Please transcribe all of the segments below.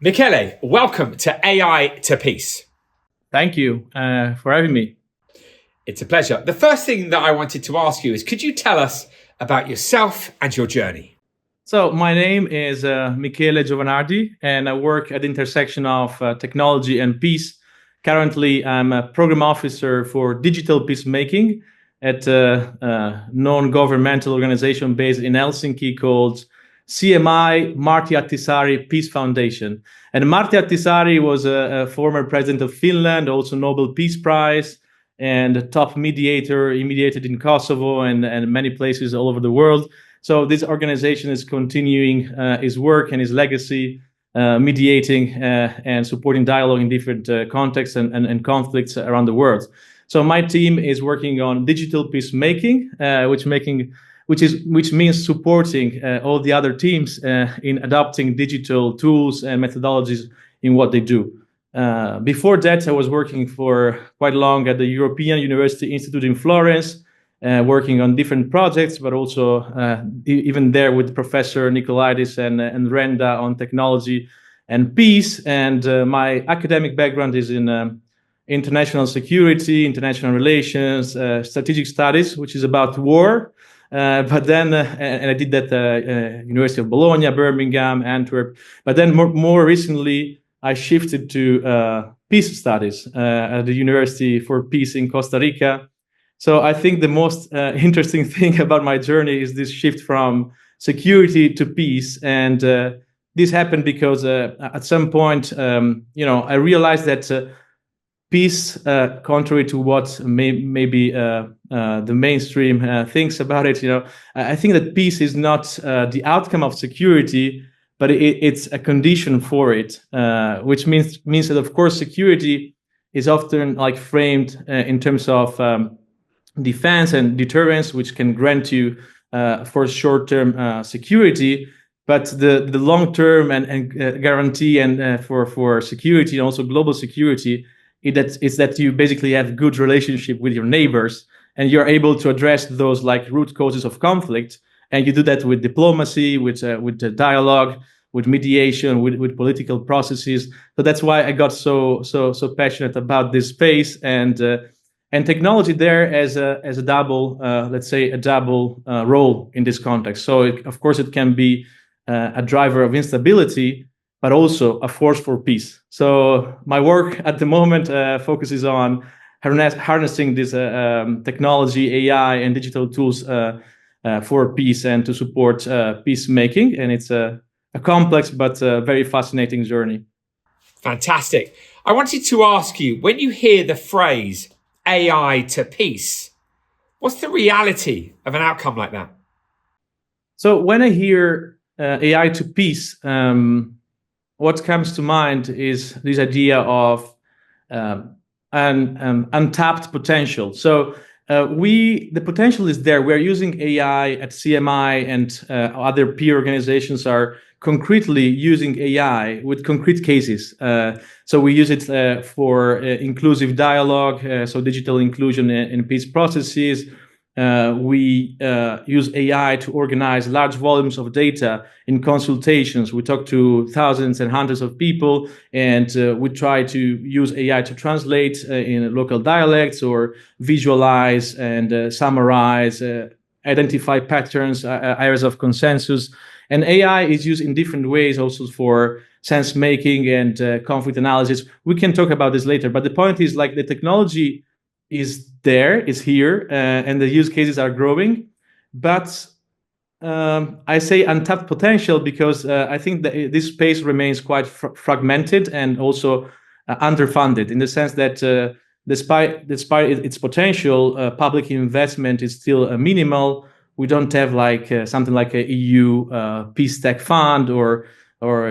Michele, welcome to AI to Peace. Thank you for having me. It's a pleasure. The first thing that I wanted to ask you is, could you tell us about yourself and your journey? So my name is Michele Giovanardi, and I work at the intersection of technology and peace. Currently, I'm a program officer for digital peacemaking at a non-governmental organization based in Helsinki called CMI Martti Ahtisaari Peace Foundation. And Martti Ahtisaari was a former president of Finland, also Nobel Peace Prize, and a top mediator. He mediated in Kosovo and many places all over the world. So this organization is continuing his work and his legacy, mediating and supporting dialogue in different contexts and conflicts around the world. So my team is working on digital peacemaking, which means supporting all the other teams in adopting digital tools and methodologies in what they do. Before that, I was working for quite long at the European University Institute in Florence, working on different projects, but also even there with Professor Nicolaides and Renda on technology and peace. And my academic background is in international security, international relations, strategic studies, which is about war. But then, and I did that at University of Bologna, Birmingham, Antwerp. But then more recently, I shifted to peace studies at the University for Peace in Costa Rica. So I think the most interesting thing about my journey is this shift from security to peace. And this happened because at some point, I realized that peace, contrary to what maybe the mainstream thinks about it, I think that peace is not the outcome of security, but it's a condition for it, which means that, of course, security is often framed in terms of defense and deterrence, which can grant you for short-term security, but the long-term and guarantee and for security and also global security is that you basically have good relationship with your neighbors and you're able to address those root causes of conflict, and you do that with diplomacy, with the dialogue, with mediation, with political processes. So that's why I got so passionate about this space and technology there as a double, let's say, a double role in this context. So of course it can be a driver of instability, but also a force for peace. So my work at the moment focuses on harnessing this technology, AI, and digital tools for peace and to support peacemaking. And it's a complex but very fascinating journey. Fantastic. I wanted to ask you, when you hear the phrase AI to peace, what's the reality of an outcome like that? So when I hear AI to peace, what comes to mind is this idea of an untapped potential. So the potential is there. We're using AI at CMI, and other peer organizations are concretely using AI with concrete cases. So we use it for inclusive dialogue, so digital inclusion in peace processes. We use AI to organize large volumes of data in consultations. We talk to thousands and hundreds of people, and we try to use AI to translate in local dialects or visualize and summarize, identify patterns, areas of consensus. And AI is used in different ways also for sense making and conflict analysis. We can talk about this later, but the point is the technology is there, is here, and the use cases are growing. But I say untapped potential because I think that this space remains quite fragmented and also underfunded, in the sense that despite its potential, public investment is still minimal. We don't have something like a EU Peace Tech Fund or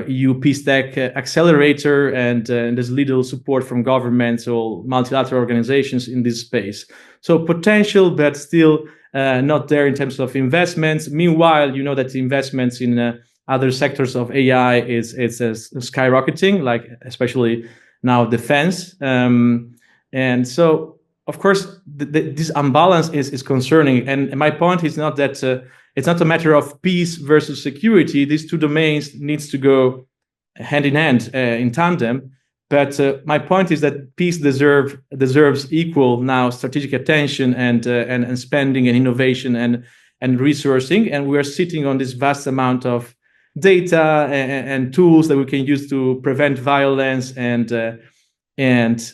EU Peace Tech Accelerator, and there's little support from governments or multilateral organizations in this space. So potential, but still not there in terms of investments. Meanwhile, you know that the investments in other sectors of AI is skyrocketing, especially now defense. And so, of course, this imbalance is concerning. And my point is not that it's not a matter of peace versus security. These two domains needs to go hand in hand, in tandem. But my point is that peace deserves equal now strategic attention and spending and innovation and resourcing. And we are sitting on this vast amount of data and tools that we can use to prevent violence and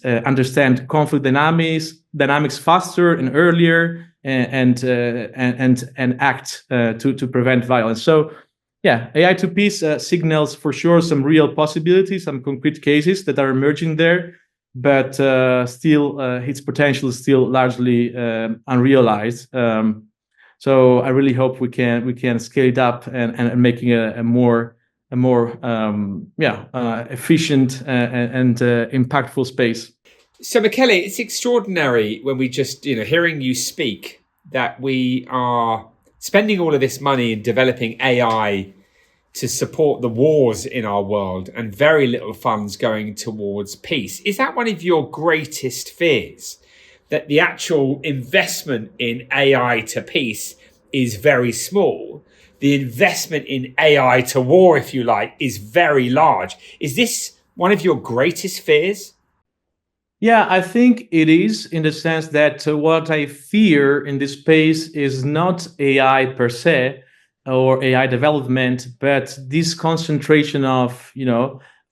understand conflict dynamics faster and earlier, and act to prevent violence. So yeah, AI to peace signals for sure some real possibilities, some concrete cases that are emerging there, but still its potential is still largely unrealized. So I really hope we can scale it up and making a more efficient and impactful space. So, Michele, it's extraordinary when we just, hearing you speak, that we are spending all of this money in developing AI to support the wars in our world and very little funds going towards peace. Is that one of your greatest fears? That the actual investment in AI to peace is very small. The investment in AI to war, if you like, is very large. Is this one of your greatest fears? Yeah, I think it is, in the sense that what I fear in this space is not AI per se or AI development, but this concentration of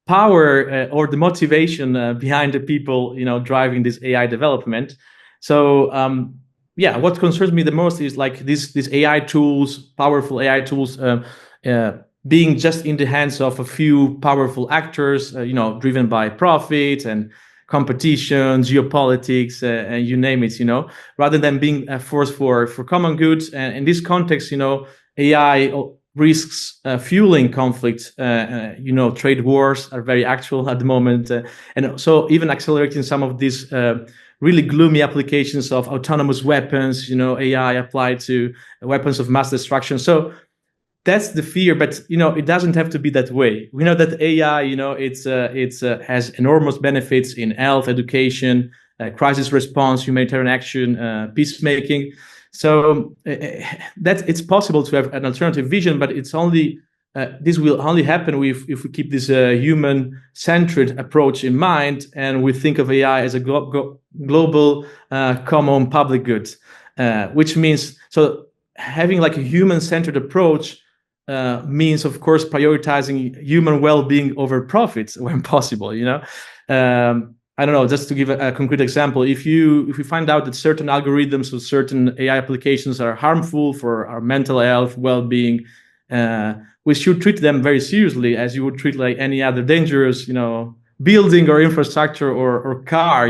power or the motivation behind the people driving this AI development. So yeah, what concerns me the most is like these AI tools, powerful AI tools, being just in the hands of a few powerful actors, driven by profit and competition, geopolitics, and you name it, rather than being a force for common good. And in this context, AI risks fueling conflict. Trade wars are very actual at the moment, and so even accelerating some of these really gloomy applications of autonomous weapons, AI applied to weapons of mass destruction. So that's the fear, but it doesn't have to be that way. We know that AI, it's has enormous benefits in health, education, crisis response, humanitarian action, peacemaking. So that it's possible to have an alternative vision, but it's only this will only happen if we keep this human-centered approach in mind, and we think of AI as a global common public good, which means so having like a human-centered approach means, of course, prioritizing human well-being over profits when possible. I don't know. Just to give a concrete example, if we find out that certain algorithms or certain AI applications are harmful for our mental health, well-being, we should treat them very seriously, as you would treat like any other dangerous, building or infrastructure or car.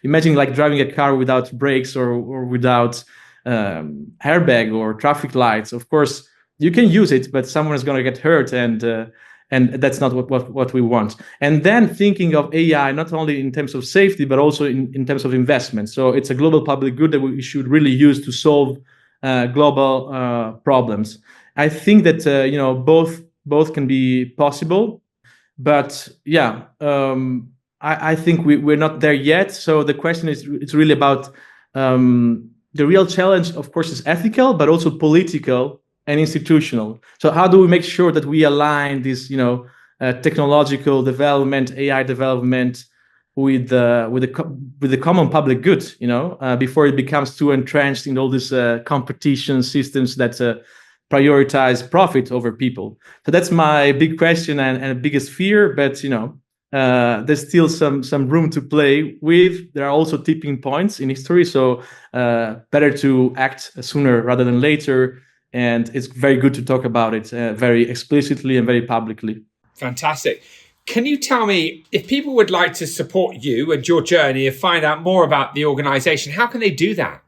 Imagine like driving a car without brakes or without airbag or traffic lights. Of course, you can use it, but someone is going to get hurt, and that's not what we want. And then thinking of AI not only in terms of safety, but also in terms of investment. So it's a global public good that we should really use to solve global problems. I think that both can be possible, but yeah, I think we're not there yet. So the question is, it's really about the real challenge, of course, is ethical, but also political and institutional. So how do we make sure that we align this, technological development, AI development, with the common public good, before it becomes too entrenched in all these competition systems that prioritize profit over people? So that's my big question and biggest fear. But there's still some room to play with. There are also tipping points in history, so better to act sooner rather than later. And it's very good to talk about it very explicitly and very publicly. Fantastic. Can you tell me, if people would like to support you and your journey and find out more about the organization, how can they do that?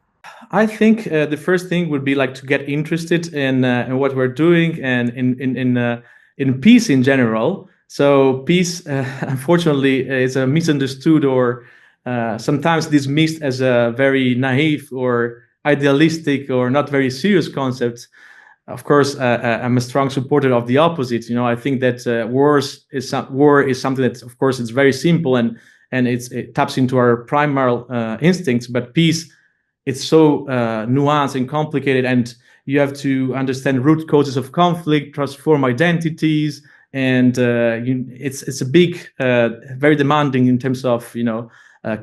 I think the first thing would be like to get interested in what we're doing and in peace in general. So peace, unfortunately, is a misunderstood or sometimes dismissed as a very naive or idealistic or not very serious concept. Of course, I'm a strong supporter of the opposite. I think that war is something that, of course, it's very simple and it taps into our primal instincts. But peace, it's so nuanced and complicated, and you have to understand root causes of conflict, transform identities, and it's a big, very demanding in terms of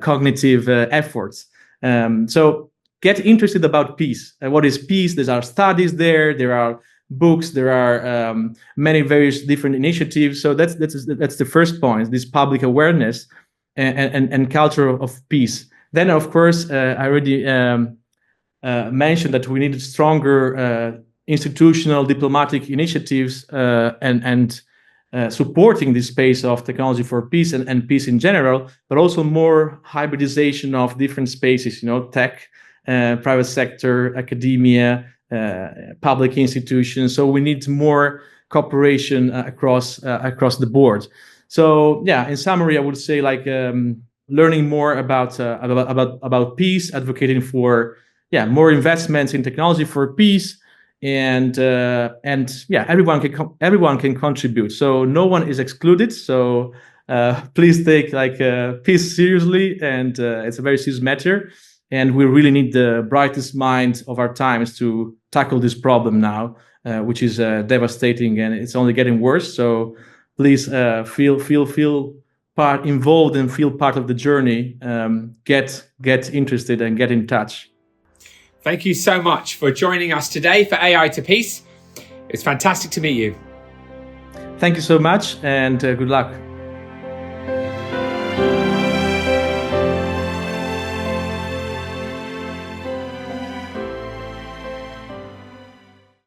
cognitive efforts. So get interested about peace. What is peace? There are studies there. There are books. There are many various different initiatives. So that's the first point. This public awareness and culture of peace. Then, of course, I already mentioned that we need stronger institutional diplomatic initiatives and supporting this space of technology for peace and peace in general, but also more hybridization of different spaces, tech, private sector, academia, public institutions. So we need more cooperation across the board. So yeah, in summary, I would say learning more about peace, advocating for more investments in technology for peace, and everyone can contribute. So no one is excluded. So please take peace seriously, and it's a very serious matter. And we really need the brightest minds of our times to tackle this problem now, which is devastating, and it's only getting worse. So please feel involved and feel part of the journey. Get interested and get in touch. Thank you so much for joining us today for AI to Peace. It's fantastic to meet you. Thank you so much, and good luck.